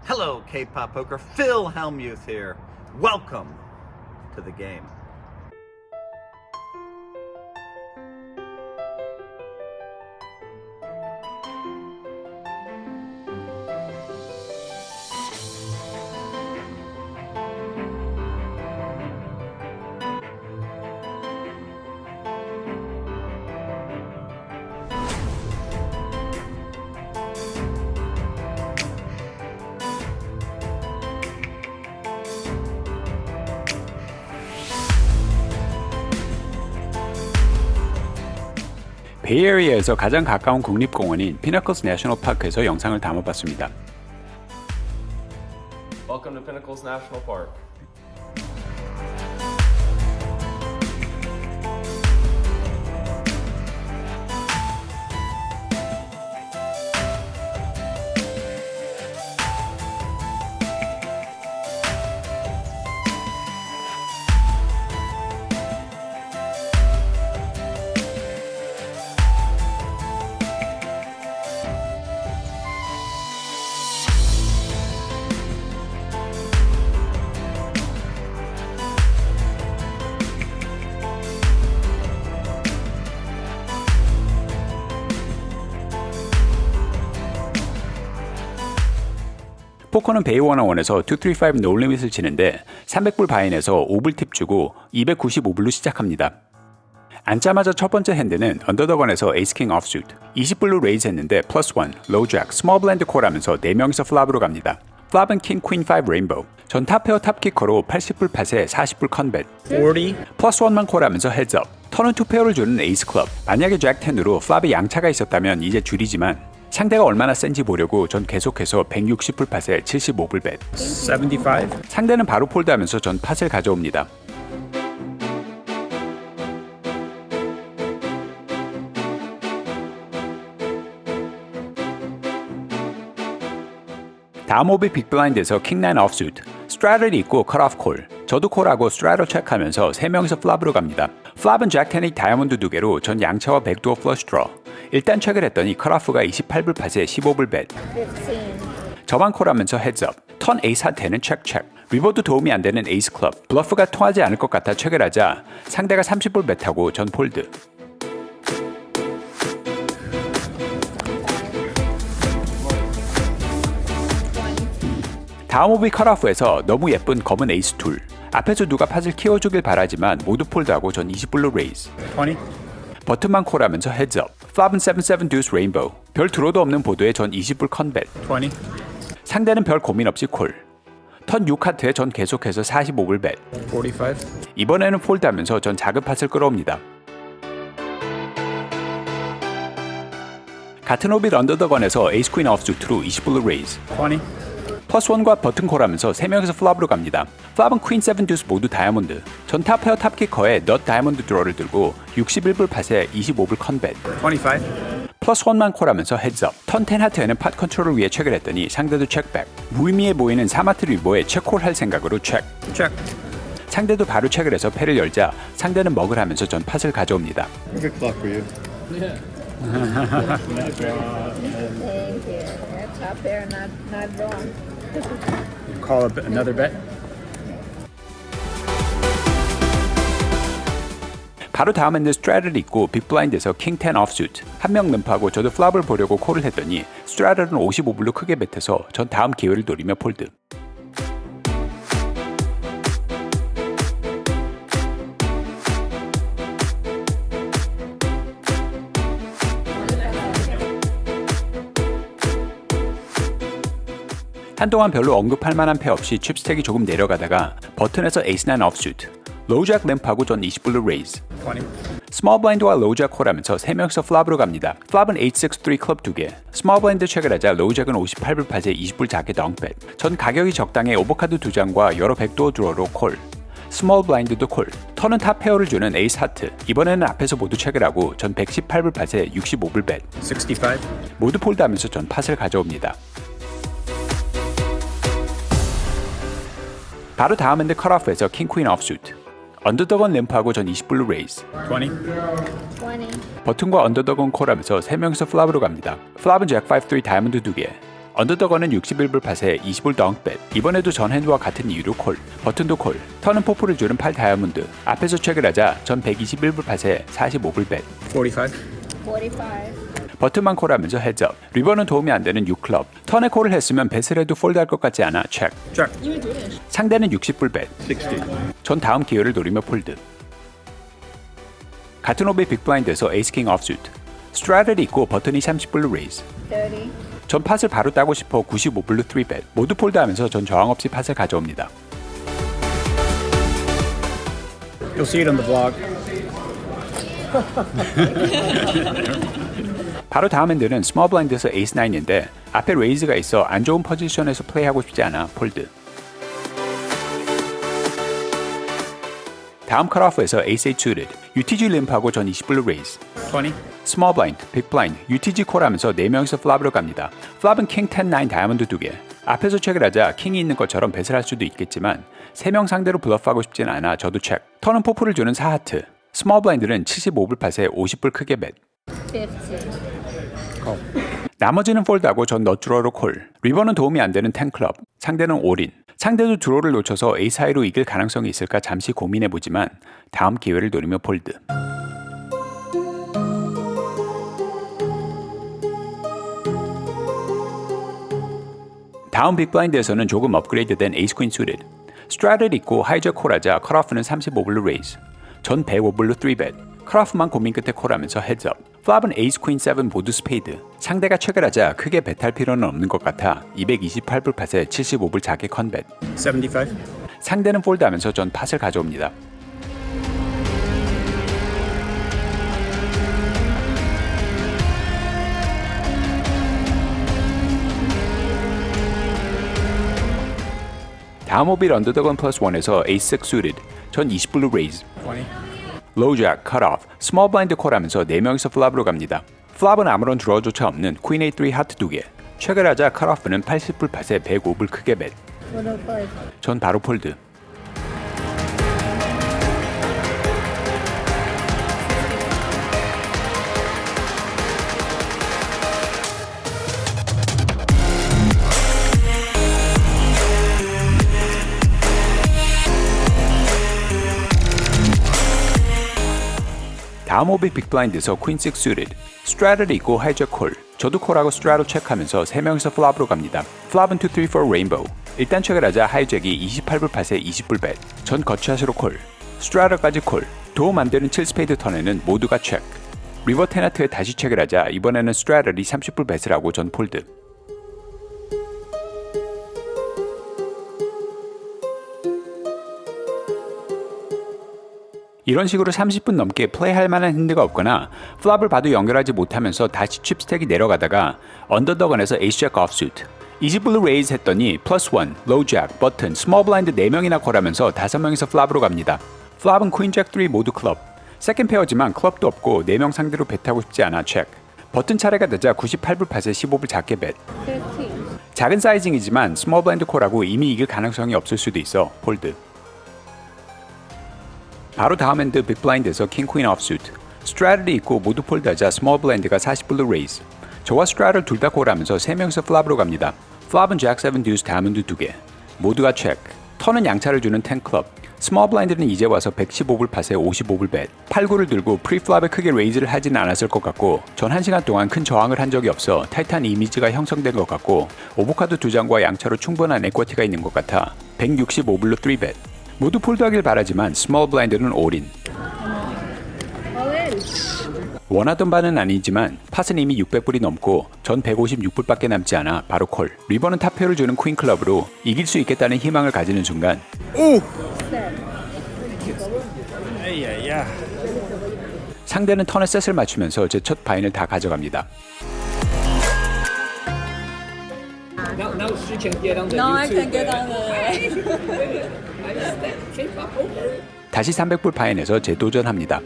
Hello, K-pop poker. Phil Hellmuth here. Welcome to the game. 베이에리어에서 가장 가까운 국립공원인 피나클스 내셔널 파크에서 영상을 담아봤습니다. Welcome to Pinnacles National Park. 포커는 베이101에서 235 노리밋을 치는데 300불 바인에서 5불 팁 주고 295불로 시작합니다. 앉자마자 첫 번째 핸드는 언더더건에서 에이스킹 오프슛 20불로 레이즈 했는데 플러스 1, 로우 잭, 스몰 블라인드 콜하면서 4명이서 플랍으로 갑니다. 플랍은 킹, 퀸, 5 레인보우. 전 탑페어 탑키커로 80불 팟에 40불 컨벳 40. 플러스 1만 콜하면서 헤즈업. 턴은 2페어를 주는 에이스 클럽. 만약에 잭 10으로 플랍에 양차가 있었다면 이제 줄이지만 상대가 얼마나 센지 보려고 전 계속해서 160불 팟에 75불 벳 75. 상대는 바로 폴드하면서 전 팟을 가져옵니다. 다음 옵이 빅블라인드에서 킹9 오프슛 스트라를 입고 컷오프 콜. 저도 콜하고 스트라를 체크하면서 3명이서 플랍으로 갑니다. 플랍은 잭 10이 다이아몬드 2개로 전 양차와 백도어 플러시 드러. 일단 체크를 했더니 컷오프가 28불 팟에 15불 벳. 저만 콜하면서 헤즈업. 턴 에이스 핫에는 체크. 리버도 도움이 안 되는 에이스 클럽. 블러프가 통하지 않을 것 같아 체크를 하자 상대가 30불 벳하고 전 폴드. 다음 옵이 컷오프에서 너무 예쁜 검은 에이스 둘. 앞에서 누가 팟을 키워주길 바라지만 모두 폴드하고 전 20불로 레이즈. 20. 버튼만 콜하면서 헤즈업. 플랍은 77 듀스 레인보우. 별 드로도 없는 보도에 전 20불 컨벳. 20. 상대는 별 고민 없이 콜. 턴 6하트에 전 계속해서 45불 벳. 45. 이번에는 폴드하면서 전 작은 팟을 끌어옵니다. 같은 옵이 언더더건에서 에이스 퀸 오프수트로 20불로 레이즈. 20. 플러스 1과 버튼 콜하면서 3명에서 플랍으로 갑니다. 플랍은 퀸 7 듀스 모두 다이아몬드. 전 탑페어 탑키커에 넛 다이아몬드 드로를 들고 61불 팟에 25불 컨벳. 25. 플러스 1만 콜하면서 헤즈업. 턴 10 하트에는 팟 컨트롤을 위해 체크를 했더니 상대도 체크백. 무의미해 보이는 3하트 리버에 체크콜 할 생각으로 체크. Check. 상대도 바로 체크를 해서 패를 열자 상대는 먹을 하면서 전 팟을 가져옵니다. Good luck for you. Thank you. That's up there, not wrong. Call another bet. 바로 다음 핸드 스트라를 입고 빅블라인드에서 킹 10 오프슛. 한 명 름프하고 저도 플랍을 보려고 콜을 했더니 스트라는 55불로 크게 뱉어서 전 다음 기회를 노리며 폴드. 한동안 별로 언급할 만한 패 없이 칩스택이 조금 내려가다가 버튼에서 에이스9 오프슛. 로우잭 램프하고 전 20불로 레이즈. 20. 스몰 블라인드와 로우잭 콜하면서 3명이서 플랍으로 갑니다. 플랍은 863 클럽 2개. 스몰 블라인드 체크를 하자 로우잭은 58불 팟에 20불 작게 덩Bet. 전 가격이 적당해 오버카드 2장과 여러 백도어 드로로 콜. 스몰 블라인드도 콜. 턴은 탑 페어를 주는 에이스 하트. 이번에는 앞에서 모두 체크를 하고 전 118불 팟에 65불 벳. 65. 모두 폴드하면서 전 팟을 가져옵니다. 바로 다음 핸드 컷오프에서 킹 퀸 오프슛. 언더더건 램프하고 전 20불로 레이즈. 20. 20. 버튼과 언더더건 콜하면서 3명이서 플랍으로 갑니다. 플랍은 잭 5-3 다이아몬드 2개. 언더더건은 61불 팟에 20불 덩크벳. 이번에도 전 핸드와 같은 이유로 콜. 버튼도 콜. 턴은 포프를 주는 8 다이아몬드. 앞에서 체크를 하자 전 121불 팟에 45불 벳. 45. 45. 버튼만 콜하면서 헤드업. 리버는 도움이 안 되는 6클럽. 턴에 콜을 했으면 뱃을 해도 폴드할 것 같지 않아 체크. Check. 상대는 60불 벳. 60. 전 다음 기회를 노리며 폴드. 같은 옵의 빅블라인드에서 에이스킹 offsuit. 스트라들이 있고 버튼이 30불로 레이즈. 30. 전 팟을 바로 따고 싶어 95불로 3벳. 모두 폴드하면서 전 저항 없이 팟을 가져옵니다. You'll see it on the vlog. 바로 다음 핸드는 스몰 블라인드에서 에이스 9인데 앞에 레이즈가 있어 안 좋은 포지션에서 플레이하고 싶지 않아 폴드. 다음 컷오프에서 에이스 8 suited. UTG 림프하고 전 20불로 레이즈. 20. 스몰 블라인드, 빅 블라인드, UTG 콜하면서 4명이서 플랍으로 갑니다. 플랍은 킹 10, 9 다이아몬드 2개. 앞에서 체크를 하자 킹이 있는 것처럼 뱃을 할 수도 있겠지만 3명 상대로 블러프하고 싶진 않아 저도 체크. 턴은 포프를 주는 4하트. 스몰 블라인드는 75불 팟에 50불 크게 벳. 50. 나머지는 폴드하고 전 너트러로 콜. 리버는 도움이 안 되는 10클럽. 상대는 올인. 상대도 드로우를 놓쳐서 에이스 하이로 이길 가능성이 있을까 잠시 고민해보지만 다음 기회를 노리며 폴드. 다음 빅블라인드에서는 조금 업그레이드된 에이스 퀸 suited. 스트라를 있고 하이저 콜하자 컷오프는 35불로 레이즈. 전 105불로 3벳. 컷오프만 고민 끝에 콜하면서 헤드업. 플랍은 에이스 퀸 7 모두 스페이드. 상대가 체크하자 크게 벳할 필요는 없는 것 같아 228불 팟에 75불 작게 컨벳. 75. 상대는 폴드하면서 전 팟을 가져옵니다. 다음 오빌 언더더건 플러스 1에서 에이스 6 suited. 전 20불로 레이즈. 20. 로우 잭, 컷오프, 스몰 블라인드 콜하면서 4명이서 플랍으로 갑니다. 플랍은 아무런 드로우조차 없는 퀸 A3 하트 2개. 체크를 하자 컷오프는 80불 팟에 105불 크게 벳. 105. 전 바로 폴드. 다음 오빅 빅블라인드에서 퀸 6 suited. 스트라를 있고 하이저 콜. 저도 콜하고 스트라로 체크하면서 3명이서 플랍으로 갑니다. 플랍은 2, 3, 4 레인보우. 일단 체크를 하자 하이잭이 28불 팟에 20불 벳. 전 거치샷으로 콜. 스트라러까지 콜. 도움 안 되는 7 스페이드 턴에는 모두가 체크. 리버 테나트에 다시 체크를 하자 이번에는 스트라럴이 30불 벳을 하고 전 폴드. 이런 식으로 30분 넘게 플레이할 만한 핸드가 없거나 플랍을 봐도 연결하지 못하면서 다시 칩스택이 내려가다가 언더더건에서 에이스잭 offsuit. 20불로 레이즈 했더니 플러스 1, 로우 잭, 버튼, 스몰 블라인드 4명이나 콜하면서 5명이서 플랍으로 갑니다. 플랍은 퀸 잭 3 모두 클럽. 세컨 페어지만 클럽도 없고 4명 상대로 벳하고 싶지 않아 체크. 버튼 차례가 되자 98불 팟에 15불 작게 벳. 15. 작은 사이징이지만 스몰 블라인드 콜하고 이미 이길 가능성이 없을 수도 있어 폴드. 바로 다음 핸드 빅블라인드에서 킹 퀸 offsuit. 스트라를 있고 모두 폴드하자 스몰 블라인드가 40불로 레이즈. 저와 스트라를 둘 다 콜하면서 3명이서 플랍으로 갑니다. 플랍은 잭 7 듀스 다이아몬드 2개. 모두가 체크. 턴은 양차를 주는 10클럽. 스몰 블라인드는 이제 와서 115불 팟에 55불 벳. 8구를 들고 프리플랍에 크게 레이즈를 하지는 않았을 것 같고 전 1시간 동안 큰 저항을 한 적이 없어 타이탄 이미지가 형성된 것 같고 오버카드 2장과 양차로 충분한 에쿼티가 있는 것 같아 165불로 3벳. 모두 폴드하길 바라지만 스몰 블라인드는 올인. All in. 원하던 바는 아니지만 팟은 이미 600불이 넘고 전 156불밖에 남지 않아 바로 콜. 리버는 탑페어를 주는 퀸 클럽으로 이길 수 있겠다는 희망을 가지는 순간 상대는 턴에 셋을 맞추면서 제 첫 바인을 다 가져갑니다. Now she can get on the Now I YouTube. can get on the. 다시 300불 바인에서 재도전합니다.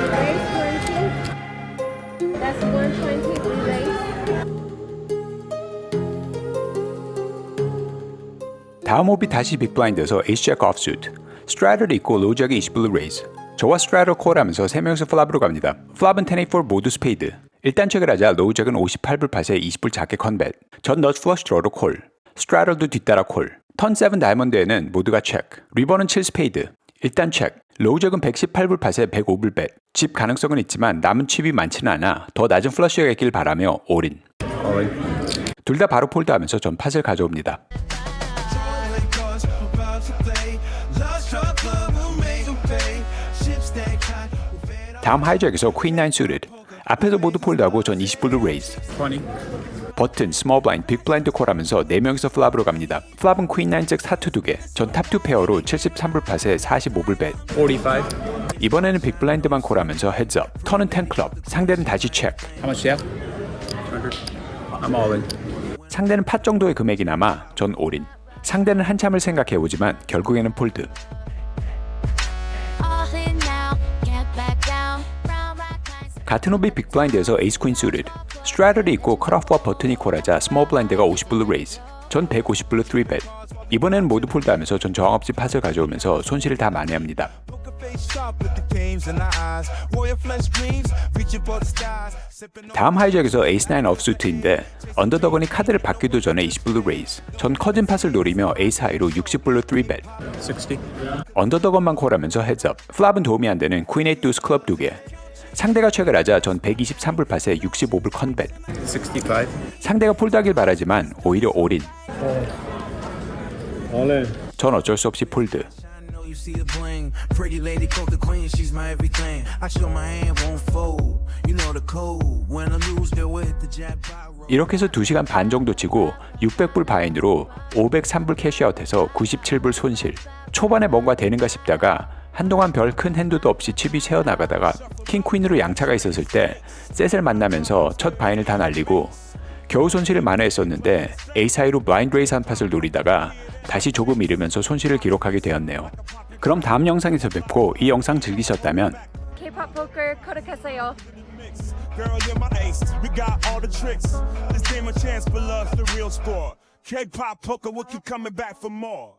Raise 20. That's 120. We raise. 다음 옵이 다시 빅블라인드에서 에이스잭 offsuit. 스트라를 있고 로우잭이 20불로 레이즈. 저와 스트라를 콜하면서 3명이서 플랍으로 갑니다. 플랍은 10, 8 모두 스페이드. 일단 체크를 하자 로우잭은 58불 팟에 20불 작게 컨벳. 전 너츠 플러시 드로로 콜. 스트라들도 뒤따라 콜. 턴 7 다이아몬드에는 모두가 체크. 리버는 7 스페이드. 일단 체크. 로우잭은 118불 팟에 105불 벳. 집 가능성은 있지만 남은 칩이 많지는 않아 더 낮은 플러시가 있길 바라며 올인. All in. 둘 다 바로 폴드하면서 전 팟을 가져옵니다. 다음 하이잭에서 퀸 9 suited. 앞에서 모두 폴드하고 전 20불로 레이즈. 20. 버튼, 스몰 블라인드, 빅 블라인드 콜하면서 4명이서 플랍으로 갑니다. 플랍은 퀸 9잭 사투 2개, 전 탑 2 페어로 73불 팟에 45불 벳. 45. 이번에는 빅 블라인드만 콜하면서 헤드업. 턴은 10 클럽, 상대는 다시 체크. How much do you have? 200. I'm all in. 상대는 팟 정도의 금액이 남아 전 올인. 상대는 한참을 생각해오지만 결국에는 폴드. All in now, get back down. Round right nice. 같은 호비 빅 블라인드에서 에이스 퀸 suited. 스트라들이 있고 컷오프와 버튼이 콜하자 스몰 블라인드가 50불로 레이즈. 전 150불로 3벳. 이번에는 모두 폴드하면서 전 저항없이 팟을 가져오면서 손실을 다 만회합니다. 다음 하이잭에서 에이스 9 offsuit인데 언더더건이 카드를 받기도 전에 20불로 레이즈. 전 커진 팟을 노리며 에이스 하이로 60불로 3벳. 60. 언더더건만 콜하면서 헤드업. 플랍은 도움이 안 되는 퀸 8 두스 클럽 2개. 상대가 체크를 하자 전 123불 팟에 65불 컨벳. 65. 상대가 폴드하길 바라지만 오히려 올인. All in. 전 어쩔 수 없이 폴드. You see the bling, pretty lady called the queen, she's my everything. I show my hand, won't fold. You know the code. When I lose, they will hit the jackpot. 이렇게 해서 2시간 반 정도 치고 600불 바인드로 503불 캐시아웃해서 97불 손실. 초반에 뭔가 되는가 싶다가 한동안 별 큰 핸드도 없이 칩이 새어나가다가 킹퀸으로 양차가 있었을 때 셋을 만나면서 첫 바인을 다 날리고 겨우 손실을 만회했었는데 에이스 하이로 블라인드 레이스 한 팟을 노리다가 다시 조금 잃으면서 손실을 기록하게 되었네요. 그럼 다음 영상에서 뵙고 이 영상 즐기셨다면 K-pop poker 구독하세요. Girl, you're my ace. We got all the tricks. This game a chance for love, the real sport. K-pop poker, we'll keep coming back for more.